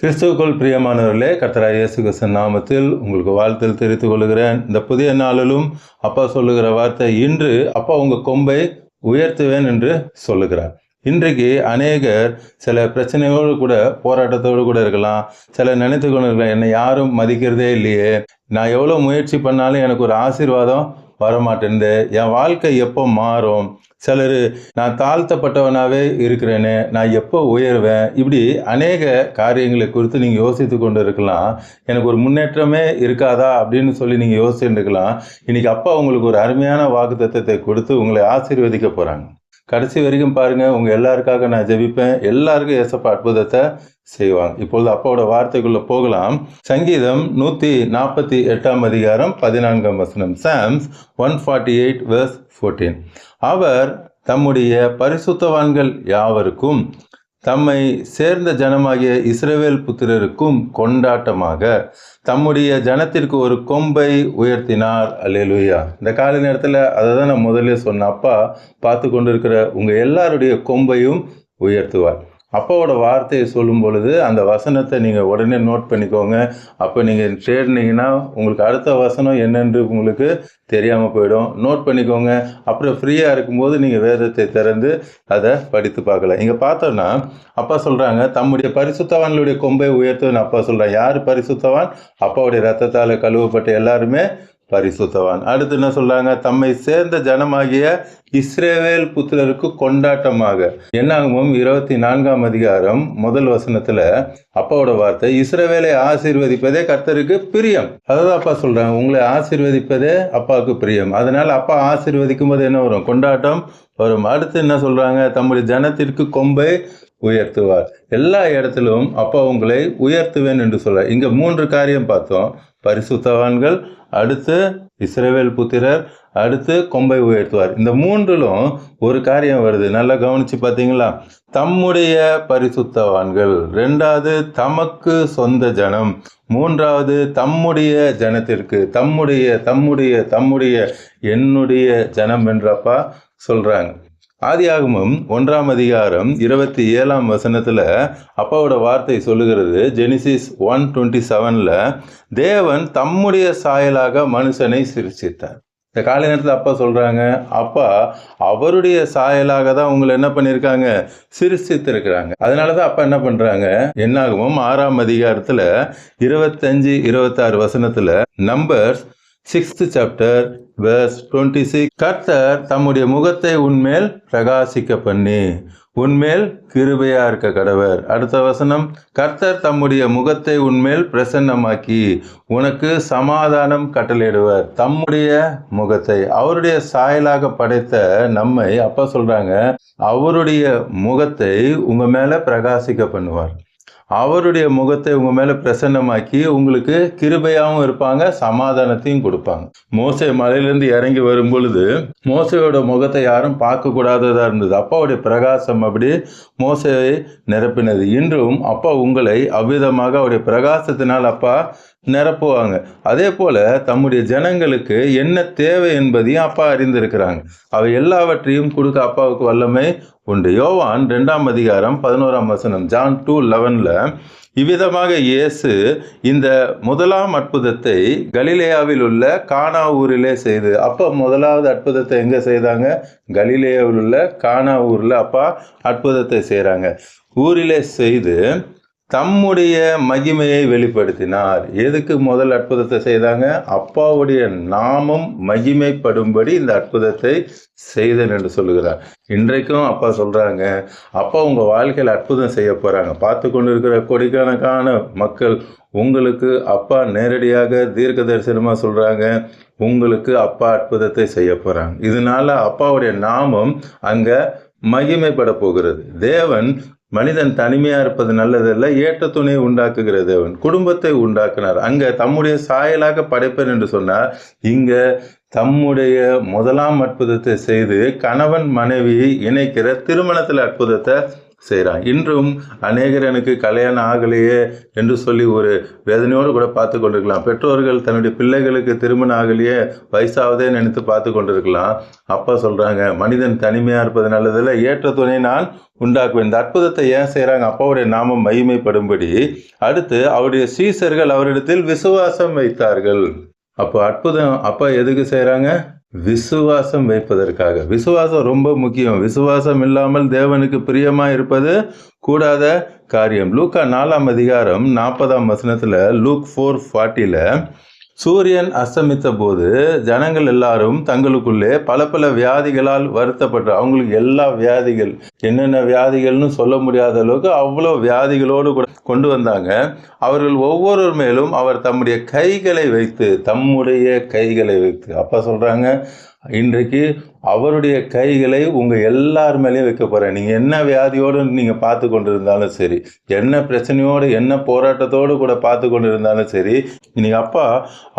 கிறிஸ்துவுக்குள் பிரியமானவர்களே, கர்த்தராகிய இயேசு கிறிஸ்து நாமத்தில் உங்களுக்கு வாழ்த்தில் தெரிவித்துக் கொள்கிறேன். இந்த புதிய நாளிலும் அப்பா சொல்லுகிற வார்த்தை, இன்று அப்பா உங்க கொம்பை உயர்த்துவேன் என்று சொல்லுகிறார். இன்றைக்கு அநேகர் சில பிரச்சனையோடு கூட, போராட்டத்தோடு கூட இருக்கலாம். சில நினைத்து கொண்டு இருக்கலாம், என்னை யாரும் மதிக்கிறதே இல்லையே, நான் எவ்வளோ முயற்சி பண்ணாலும் எனக்கு ஒரு ஆசீர்வாதம் வரமாட்டேன்து, என் வாழ்க்கை எப்போ மாறும், சிலர் நான் தாழ்த்தப்பட்டவனாகவே இருக்கிறேனே, நான் எப்போ உயர்வேன், இப்படி அநேக காரியங்களை குறித்து நீங்கள் யோசித்து கொண்டு இருக்கலாம். எனக்கு ஒரு முன்னேற்றமே இருக்காதா அப்படின்னு சொல்லி நீங்கள் யோசிச்சுட்டு இருக்கலாம். இன்னைக்கு அப்பா உங்களுக்கு ஒரு அருமையான வாக்குத்தத்தத்தை கொடுத்து உங்களை ஆசீர்வதிக்க போகிறாங்க. கடைசி வரைக்கும் பாருங்கள், உங்கள் எல்லாருக்காக நான் ஜெபிப்பேன். எல்லாருக்கும் ஏசப்பா அற்புதத்தை செய்வாங்க. இப்பொழுது அப்பாவோட வார்த்தைக்குள்ளே போகலாம். சங்கீதம் 148 அதிகாரம் 14 வசனம். Sam's 148 verse 14. அவர் தம்முடைய பரிசுத்தவான்கள் யாவருக்கும் தம்மை சேர்ந்த ஜனமாகிய இஸ்ரவேல் புத்திரருக்கும் கொண்டாட்டமாக தம்முடைய ஜனத்திற்கு ஒரு கொம்பை உயர்த்தினார். அல்லேலூயா. இந்த காலை நேரத்தில் அதை தான் நான் முதல்ல சொன்னேன். அப்பா பார்த்து கொண்டு இருக்கிற உங்கள் எல்லாருடைய கொம்பையும் உயர்த்துவார். அப்பாவோட வார்த்தையை சொல்லும் பொழுது அந்த வசனத்தை நீங்கள் உடனே நோட் பண்ணிக்கோங்க. அப்போ நீங்கள் தேடினீங்கன்னா உங்களுக்கு அடுத்த வசனம் என்னென்று உங்களுக்கு தெரியாமல் போயிடும். நோட் பண்ணிக்கோங்க. அப்புறம் ஃப்ரீயாக இருக்கும்போது நீங்கள் வேதத்தை திறந்து அதை படித்து பார்க்கலாம். இங்கே பார்த்தோன்னா அப்பா சொல்கிறாங்க, தம்முடைய பரிசுத்தவான்களுடைய கொம்பை உயர்த்துன்னு அப்பா சொல்கிறாங்க. யார் பரிசுத்தவான்? அப்பாவுடைய ரத்தத்தால் கழுவப்பட்ட எல்லாருமே பரிசுத்தவான். அடுத்து என்ன சொல்றாங்க? தம்மை சேர்ந்த ஜனமாகிய இஸ்ரவேல் புத்திரருக்கு கொண்டாட்டமாக. என்னாகமம் 24 அதிகாரம் 1 வசனத்துல அப்பாவோட வார்த்தை, இஸ்ரவேலை ஆசீர்வதிப்பதே கர்த்தருக்கு பிரியம். அதாவது அப்பா சொல்றாங்க, உங்களை ஆசீர்வதிப்பதே அப்பாவுக்கு பிரியம். அதனால அப்பா ஆசீர்வதிக்கும் போது என்ன வரும்? கொண்டாட்டம் வரும். அடுத்து என்ன சொல்றாங்க? தம்முடைய ஜனத்திற்கு கொம்பை உயர்த்துவார். எல்லா இடத்திலும் அப்பா உங்களை உயர்த்துவேன் என்று சொல்றார். இங்க 3 காரியம் பார்த்தோம். பரிசுத்தவான்கள், அடுத்து இஸ்ரவேல் புத்திரர், அடுத்து கொம்பை உயர்த்துவார். இந்த 3லும் ஒரு காரியம் வருது. நல்லா கவனிச்சு பார்த்தீங்களா? தம்முடைய பரிசுத்தவான்கள், 2வது தமக்கு சொந்த ஜனம், 3வது தம்முடைய ஜனத்திற்கு. தம்முடைய தம்முடைய தம்முடைய என்னுடைய ஜனம் என்றப்பா சொல்றாங்க. ஆதியாகமம் 1 அதிகாரம் 27 வசனத்துல அப்பாவோட வார்த்தை சொல்லுகிறது. ஜெனிசிஸ் 1:27 தேவன் தம்முடைய சாயலாக மனுஷனை சிருஷ்டித்தார். இந்த காலை நேரத்தில் அப்பா சொல்றாங்க, அப்பா அவருடைய சாயலாக தான் உங்களை என்ன பண்ணியிருக்காங்க? சிருஷ்டித்திருக்கிறாங்க. அதனாலதான் அப்பா என்ன பண்றாங்க? என்னாகமம் 6 அதிகாரத்துல 25-26 வசனத்துல நம்பர்ஸ் 6th chapter verse 26, கர்த்தர் தம்முடைய முகத்தை உன்மேல் பிரகாசிக்க பண்ணி உன்மேல் கிருபையா இருக்க கடவர். அடுத்த வசனம், கர்த்தர் தம்முடைய முகத்தை உன்மேல் பிரசன்னமாக்கி உனக்கு சமாதானம் கட்டளையிடுவர். தம்முடைய முகத்தை, அவருடைய சாயலாக படைத்த நம்மை அப்பா சொல்றாங்க, அவருடைய முகத்தை உங்க மேல பிரகாசிக்க பண்ணுவார். அவருடைய முகத்தை உங்க மேல பிரசன்னமாக்கி உங்களுக்கு கிருபையாகவும் இருப்பாங்க, சமாதானத்தையும் கொடுப்பாங்க. மோசே மலையிலிருந்து இறங்கி வரும் பொழுது மோசையோட முகத்தை யாரும் பார்க்க கூடாததா இருந்தது. அப்பாவுடைய பிரகாசம் அப்படி மோசையை நிரப்பினது. இன்றும் அப்பா உங்களை அவ்விதமாக அவருடைய பிரகாசத்தினால் அப்பா நிரப்புவாங்க. அதே போல தம்முடைய ஜனங்களுக்கு என்ன தேவை என்பதையும் அப்பா அறிந்திருக்கிறாங்க. அவை எல்லாவற்றையும் கொடுக்க அப்பாவுக்கு வல்லமை உண்டு. யோவான் 2 அதிகாரம் 11 வசனம், ஜான் 2:11 இவ்விதமாக இயேசு இந்த முதலாம் அற்புதத்தை கலிலேயாவில் உள்ள கானா ஊரிலே செய்து. அப்பா முதலாவது அற்புதத்தை எங்க செய்தாங்க? கலிலேயாவில் உள்ள கானா ஊர்ல அப்பா அற்புதத்தை செய்றாங்க. ஊரிலே செய்து தம்முடைய மகிமையை வெளிப்படுத்தினார். எதுக்கு முதல் அற்புதத்தை செய்தாங்க? அப்பாவுடைய நாமம் மகிமைப்படும்படி இந்த அற்புதத்தை செய்தேன் என்று சொல்லுகிறார். இன்றைக்கும் அப்பா சொல்றாங்க, அப்பா உங்க வாழ்க்கையில் அற்புதம் செய்ய போறாங்க. பார்த்து கொண்டு இருக்கிற கோடிக்கணக்கான மக்கள் உங்களுக்கு அப்பா நேரடியாக தீர்க்க தரிசனமா சொல்றாங்க, உங்களுக்கு அப்பா அற்புதத்தை செய்ய போறாங்க. இதனால அப்பாவுடைய நாமம் அங்க மகிமைப்பட போகிறது. தேவன் மனிதன் தனிமையா இருப்பது நல்லதல்ல, ஏற்ற துணையை உண்டாக்குகிற தேவன். குடும்பத்தை உண்டாக்குனார். அங்க தம்முடைய சாயலாக படைப்பேன் என்று சொன்னார். இங்க தம்முடைய முதலாம் அற்புதத்தை செய்து கணவன் மனைவி இணைக்கிற திருமணத்தில் அற்புதத்தை செய்கிறான். இன்றும் அநேகர் எனக்கு கல்யாணம் ஆகலையே என்று சொல்லி ஒரு வேதனையோடு கூட பார்த்து கொண்டிருக்கலாம். பெற்றோர்கள் தன்னுடைய பிள்ளைகளுக்கு திருமணம் ஆகலையே, வயசாவதே நினைத்து பார்த்து கொண்டிருக்கலாம். அப்பா சொல்கிறாங்க, மனிதன் தனிமையாக இருப்பது நல்லதில்லை, ஏற்ற துணை நான் உண்டாக்குவேன். இந்த அற்புதத்தை ஏன் செய்கிறாங்க? அப்பாவுடைய நாமம் மகிமைப்படும்படி. அடுத்து அவருடைய சீசர்கள் அவரிடத்தில் விசுவாசம் வைத்தார்கள். அப்போ அற்புதம் அப்பா எதுக்கு செய்கிறாங்க? விசுவாசம் வைப்பதற்காக. விசுவாசம் ரொம்ப முக்கியம். விசுவாசம் இல்லாமல் தேவனுக்கு பிரியமாக இருப்பது கூடாத காரியம். லூக்கா 4ஆம் அதிகாரம் 40ஆம் வசனத்தில், லூக் 4:40, சூரியன் அஸ்தமித்த போது ஜனங்கள் எல்லாரும் தங்களுக்குள்ளே பல பல வியாதிகளால் வருத்தப்பட்டு, அவங்களுக்கு எல்லா வியாதிகள், என்னென்ன வியாதிகள்னு சொல்ல முடியாத அளவுக்கு அவ்வளோ வியாதிகளோடு கூட கொண்டு வந்தாங்க. அவர்கள் ஒவ்வொரு மேலும் அவர் தம்முடைய கைகளை வைத்து அப்பா சொல்கிறாங்க, இன்றைக்கு அவருடைய கைகளை உங்கள் எல்லார் மேலேயும் வைக்க போகிறேன். நீங்கள் என்ன வியாதியோடு நீங்கள் பார்த்து கொண்டு இருந்தாலும் சரி, என்ன பிரச்சனையோடு என்ன போராட்டத்தோடு கூட பார்த்து கொண்டு இருந்தாலும் சரி, இன்னைக்கு அப்பா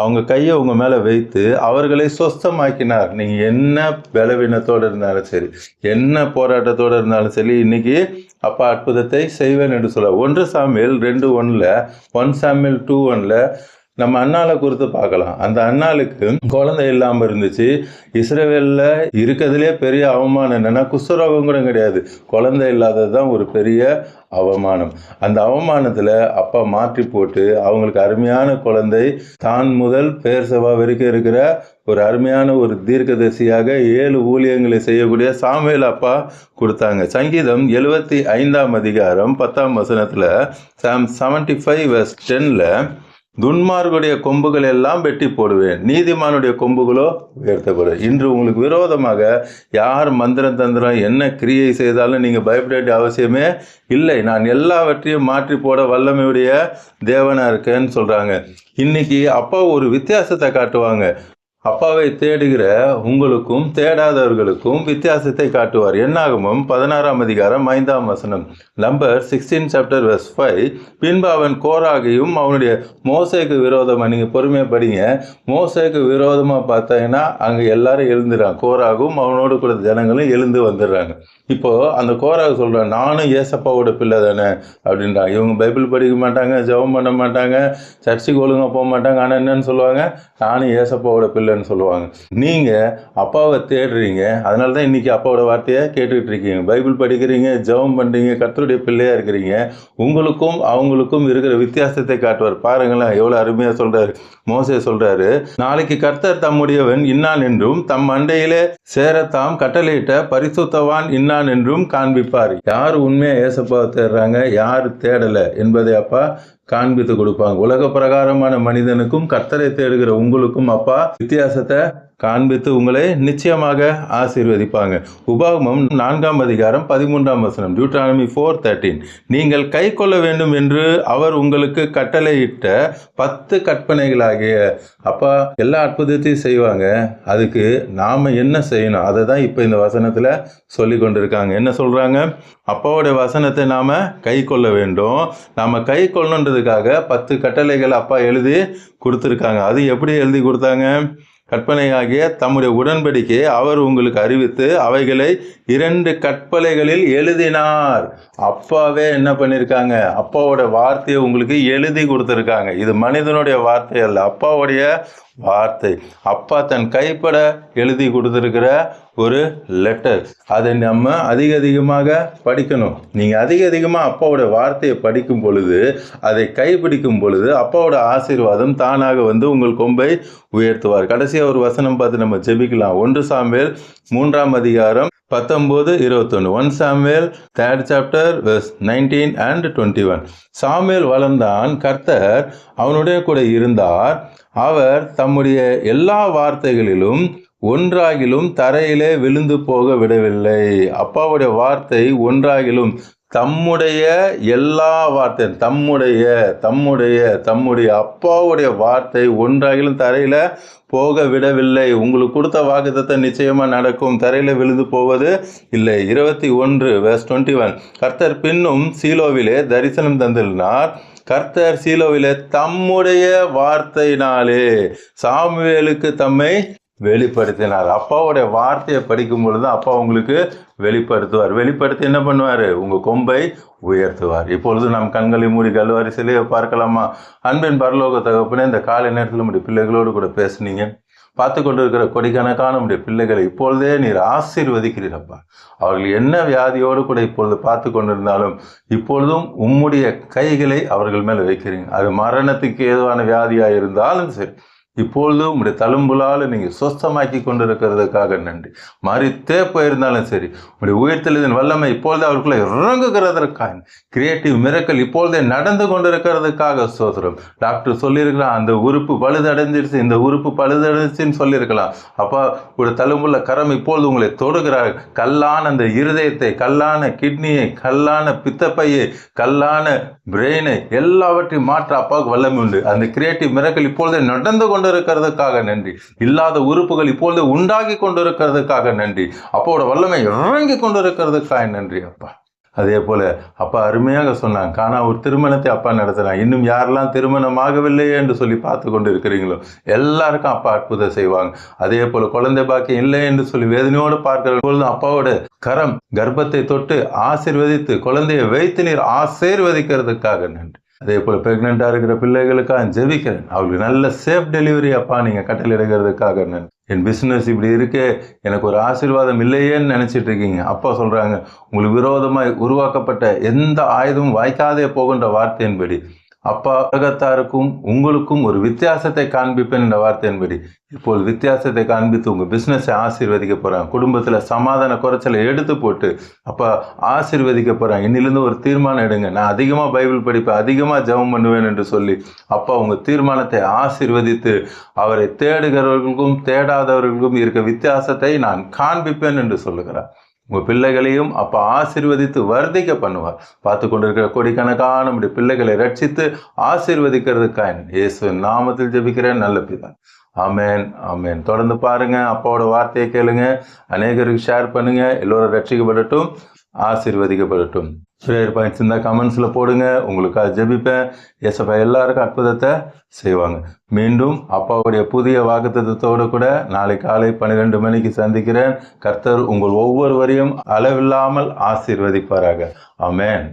அவங்க கையை உங்கள் மேலே வைத்து அவர்களை சொஸ்தமாக்கினார். நீங்கள் என்ன பலவீனத்தோடு இருந்தாலும் சரி, என்ன போராட்டத்தோடு இருந்தாலும் சரி, இன்னைக்கு அப்பா அற்புதத்தை செய்வேன் என்று சொல்ல. 1 சாமுவேல் 2:1, 1 சாமுவேல் 2:1 நம்ம அண்ணாலை குறித்து பார்க்கலாம். அந்த அண்ணாளுக்கு குழந்தை இல்லாமல் இருந்துச்சு. இஸ்ரவேலில் இருக்கிறதுலே பெரிய அவமானம் என்னென்னா, குஷ்டரோகம் கூட கிடையாது, குழந்தை இல்லாதது தான் ஒரு பெரிய அவமானம். அந்த அவமானத்தில் அப்பா மாற்றி போட்டு அவங்களுக்கு அருமையான குழந்தை, தான் முதல் பெயர்சபா வரைக்கும் இருக்கிற ஒரு அருமையான ஒரு தீர்க்கதரிசியாக 7 ஊழியங்களை செய்யக்கூடிய சாமுவேல் அப்பா கொடுத்தாங்க. சங்கீதம் 75ஆம் அதிகாரம் 10ஆம் வசனத்தில், சாம் 75:10, துன்மார்க்குடைய கொம்புகள் எல்லாம் வெட்டி போடுவேன், நீதிமானுடைய கொம்புகளோ உயர்த்தப்படும். இன்று உங்களுக்கு விரோதமாக யார் மந்திரம் தந்திரம் என்ன கிரியை செய்தாலும் நீங்கள் பயப்பட வேண்டிய அவசியமே இல்லை. நான் எல்லாவற்றையும் மாற்றி போட வல்லமையுடைய தேவனாக இருக்கேன்னு சொல்கிறாங்க. இன்னைக்கு அப்பா ஒரு வித்தியாசத்தை காட்டுவாங்க. அப்பாவை தேடுகிற உங்களுக்கும் தேடாதவர்களுக்கும் வித்தியாசத்தை காட்டுவார். என்னாகமம் 16ஆம் அதிகாரம் 5ஆம் வசனம், நம்பர் 16 சாப்டர் வெர்ஸ் 5, பின்பு அவன் கோராகையும் அவனுடைய மோசேக்கு விரோதமாக, நீங்கள் பொறுமையாக படிங்க, மோசேக்கு விரோதமாக பார்த்தீங்கன்னா அங்கே எல்லாரும் எழுந்துடுறாங்க. கோராகும் அவனோடு கூட ஜனங்களும் எழுந்து வந்துடுறாங்க. இப்போது அந்த கோராக சொல்கிறான், நானும் ஏசப்பாவோட பிள்ளை தானே அப்படின்றாங்க. இவங்க பைபிள் படிக்க மாட்டாங்க, ஜெபம் பண்ண மாட்டாங்க, சர்ச்சுக்கு ஒழுங்காக போக மாட்டாங்க. ஆனால் என்னன்னு சொல்லுவாங்க? நானும் ஏசப்பாவோட பிள்ளைன்னு சொல்லுவாங்க. நீங்கள் அப்பாவை தேடுறீங்க, அதனால தான் இன்றைக்கி அப்பாவோட வார்த்தையை கேட்டுக்கிட்டு இருக்கீங்க, பைபிள் படிக்கிறீங்க, ஜெபம் பண்ணுறீங்க, கர்த்தருடைய பிள்ளையாக இருக்கிறீங்க. உங்களுக்கும் அவங்களுக்கும் இருக்கிற வித்தியாசத்தை காட்டுவார். பாருங்களேன் எவ்வளோ அருமையாக சொல்கிறாரு. மோசே சொல்கிறாரு, நாளைக்கு கர்த்தர் தம்முடையவன் இன்னான் என்றும் தம் அண்டையிலே சேரத்தாம் கட்டளையிட்ட பரிசுத்தவான் இன்னான் என்றும் காண்பிப்பார். யார் உண்மையாக ஏசப்பாவை தேடுறாங்க, யார் தேடலை என்பதை அப்பா காண்பித்து கொடுப்பாங்க. உலக பிரகாரமான மனிதனுக்கும் கர்த்தரை தேடுகிற உங்களுக்கும் அப்பா வித்தியாசத்தை காண்பித்து உங்களை நிச்சயமாக ஆசீர்வதிப்பாங்க. உபாகமம் 4ஆம் அதிகாரம் 13ஆம் வசனம், டியூட்ரானமி 4:13, நீங்கள் கை கொள்ள வேண்டும் என்று அவர் உங்களுக்கு கட்டளையிட்ட 10 கற்பனைகளாகிய. அப்பா எல்லா அற்புதத்தையும் செய்வாங்க, அதுக்கு நாம் என்ன செய்யணும் அதை தான் இப்போ இந்த வசனத்தில் சொல்லி கொண்டிருக்காங்க. என்ன சொல்கிறாங்க? அப்பாவோடைய வசனத்தை நாம் கை கொள்ள வேண்டும். நாம் கை கொள்ளணுன்றதுக்காக 10 கட்டளைகள் அப்பா எழுதி கொடுத்துருக்காங்க. அது எப்படி எழுதி கொடுத்தாங்க? கற்பனையாகிய தம்முடைய உடன்படிக்கையை அவர் உங்களுக்கு அறிவித்து அவைகளை 2 கற்பலைகளில் எழுதினார். அப்பாவே என்ன பண்ணியிருக்காங்க? அப்பாவோட வார்த்தையை உங்களுக்கு எழுதி கொடுத்துருக்காங்க. இது மனிதனுடைய வார்த்தை அல்ல, அப்பாவுடைய வார்த்தை. அப்பா தன் கைப்பட எழுதி கொடுத்துருக்கிற ஒரு லெட்டர். அதை நம்ம அதிகமாக படிக்கணும். நீங்கள் அதிகமாக அப்பாவோட வார்த்தையை படிக்கும் பொழுது, அதை கைப்பிடிக்கும் பொழுது அப்பாவோட ஆசீர்வாதம் தானாக வந்து உங்கள் கொம்பை உயர்த்துவார். கடைசியாக ஒரு வசனம் பார்த்து நம்ம ஜெபிக்கலாம். 1 சாமுவேல் 3ஆம் அதிகாரம் 19-21, 1 Samuel 3rd chapter verse 19 and 21. சாமுவேல் வளர்ந்தான், கர்த்தர் அவனுடைய கூட இருந்தார். அவர் தம்முடைய எல்லா வார்த்தைகளிலும் ஒன்றாகிலும் தரையிலே விழுந்து போக விடவில்லை. அப்பாவுடைய வார்த்தை ஒன்றாகிலும், தம்முடைய எல்லா வார்த்தை, தம்முடைய அப்பாவுடைய வார்த்தை ஒன்றாகிலும் தரையில போக விடவில்லை. உங்களுக்கு கொடுத்த வாக்குத்தத்தம் நிச்சயமா நடக்கும், தரையில விழுந்து போவது இல்லை. 21 verse 21, கர்த்தர் பின்னும் சீலோவிலே தரிசனம் தந்திருந்தார். கர்த்தர் சீலோவிலே தம்முடைய வார்த்தையினாலே சாமுவேலுக்கு தம்மை வெளிப்படுத்தினார். அப்பாவுடைய வார்த்தையை படிக்கும் பொழுது அப்பா உங்களுக்கு வெளிப்படுத்துவார். வெளிப்படுத்தி என்ன பண்ணுவார்? உங்கள் கொம்பை உயர்த்துவார். இப்பொழுது நம் கண்களை மூடி கல்வாரி சிலையை பார்க்கலாமா? அன்பின் பரலோக தகப்பனே, இந்த காலை நேரத்தில் நம்முடைய பிள்ளைகளோடு கூட பேசுனீங்க. பார்த்து கொண்டு இருக்கிற கொடிக்கணக்கான நம்முடைய பிள்ளைகளை இப்பொழுதே நீர் ஆசீர்வதிக்கிறீரப்பா. அவர்கள் என்ன வியாதியோடு கூட இப்பொழுது பார்த்து கொண்டிருந்தாலும் இப்பொழுதும் உம்முடைய கைகளை அவர்கள் மேலே வைக்கிறீங்க. அது மரணத்துக்கு ஏதுவான வியாதியாக இருந்தாலும் சரி, இப்பொழுது உங்களுடைய தழும்புலால் நீங்கள் சொஸ்தமாக்கி கொண்டு இருக்கிறதுக்காக நன்றி. மறித்தே போயிருந்தாலும் சரி, உங்களுடைய உயிர்த்தெழுதின் வல்லமை இப்பொழுது அவருக்குள்ளே இறங்குகிறதற்காக, கிரியேட்டிவ் மிரக்கல் இப்பொழுதே நடந்து கொண்டிருக்கிறதுக்காக சோதரம். டாக்டர் சொல்லியிருக்கலாம், அந்த உறுப்பு பழுதடைஞ்சிருச்சு, இந்த உறுப்பு பழுதடைஞ்சின்னு சொல்லியிருக்கலாம். அப்போ ஒரு தழும்புள்ள கரம் இப்பொழுது உங்களை தொடுகிறார். கல்லான அந்த இருதயத்தை, கல்லான கிட்னியை, கல்லான பித்தப்பையை, கல்லான பிரெயினை எல்லாவற்றையும் மாற்ற அப்பாவுக்கு வல்லமை உண்டு. அந்த கிரியேட்டிவ் மிரக்கல் இப்பொழுதே நடந்து கொண்டிருக்கிறதுக்காக நன்றி. இல்லாத உறுப்புகள் இப்பொழுது உண்டாகி கொண்டிருக்கிறதுக்காக நன்றி. அப்பாவோட வல்லமை இறங்கி கொண்டிருக்கிறதுக்காக நன்றி அப்பா. அதே போல அப்பா அருமையாக சொன்னாங்க, காணா ஒரு திருமணத்தை அப்பா நடத்தினாங்க. இன்னும் யாரெல்லாம் திருமணமாகவில்லையே என்று சொல்லி பார்த்து கொண்டு இருக்கிறீங்களோ எல்லாருக்கும் அப்பா அற்புதம் செய்வாங்க. அதே போல குழந்தை பாக்கியம் இல்லை என்று சொல்லி வேதனையோடு பார்க்கிற பொழுது அப்பாவோட கரம் கர்ப்பத்தை தொட்டு ஆசீர்வதித்து குழந்தையை வைத்து நீர் ஆசீர்வதிக்கிறதுக்காக நன்றி. அதே போல் ப்ரெக்னெண்ட்டாக இருக்கிற பிள்ளைகளுக்காக ஜெபிக்கிறேன். அவங்களுக்கு நல்ல சேஃப் டெலிவரி அப்பா நீங்கள் கட்டளையிடுகிறதுக்காக நன்றி. என் பிஸ்னஸ் இப்படி இருக்கே, எனக்கு ஒரு ஆசீர்வாதம் இல்லையேன்னு நினச்சிட்டு இருக்கீங்க. அப்பா சொல்கிறாங்க, உங்களுக்கு விரோதமாய் உருவாக்கப்பட்ட எந்த ஆயுதமும் வாய்க்காதே போகின்ற வார்த்தையின்படி அப்பா உலகத்தாருக்கும் உங்களுக்கும் ஒரு வித்தியாசத்தை காண்பிப்பேன் என்ற வார்த்தையின்படி இப்போது வித்தியாசத்தை காண்பித்து உங்கள் பிஸ்னஸை ஆசீர்வதிக்க போகிறாங்க. குடும்பத்தில் சமாதான குறைச்சலை எடுத்து போட்டு அப்பா ஆசீர்வதிக்க போகிறாங்க. இன்னிலிருந்து ஒரு தீர்மானம் எடுங்க, நான் அதிகமாக பைபிள் படிப்பேன், அதிகமாக ஜெபம் பண்ணுவேன் என்று சொல்லி அப்பா உங்கள் தீர்மானத்தை ஆசீர்வதித்து அவரை தேடுகிறவர்களுக்கும் தேடாதவர்களுக்கும் இருக்க வித்தியாசத்தை நான் காண்பிப்பேன் என்று சொல்லுகிறார். உங்கள் பிள்ளைகளையும் அப்பா ஆசீர்வதித்து வர்த்திக்க பண்ணுவார். பார்த்து கொண்டிருக்கிற கோடிக்கணக்கான நம்முடைய பிள்ளைகளை ரட்சித்து ஆசீர்வதிக்கிறதுக்காக இயேசுவின் நாமத்தில் ஜெபிக்கிறேன் நல்ல பிதா. ஆமேன், ஆமேன். தொடர்ந்து பாருங்க, அப்பாவோட வார்த்தையை கேளுங்க, அநேகருக்கு ஷேர் பண்ணுங்க. எல்லோரும் ரட்சிக்கப்படட்டும், ஆசீர்வதிக்கப்படட்டும். ப்ரேயர் பாயிண்ட்ஸ் இருந்தால் கமெண்ட்ஸில் போடுங்க, உங்களுக்காக ஜெபிப்பேன். ஏசப்பா எல்லாருக்கும் அற்புதத்தை செய்வாங்க. மீண்டும் அப்பாவுடைய புதிய வாக்குத்தத்தத்தோடு கூட நாளை காலை 12 மணிக்கு சந்திக்கிறேன். கர்த்தர் உங்கள் ஒவ்வொருவரையும் அளவில்லாமல் ஆசீர்வதிப்பாராக. ஆமேன்.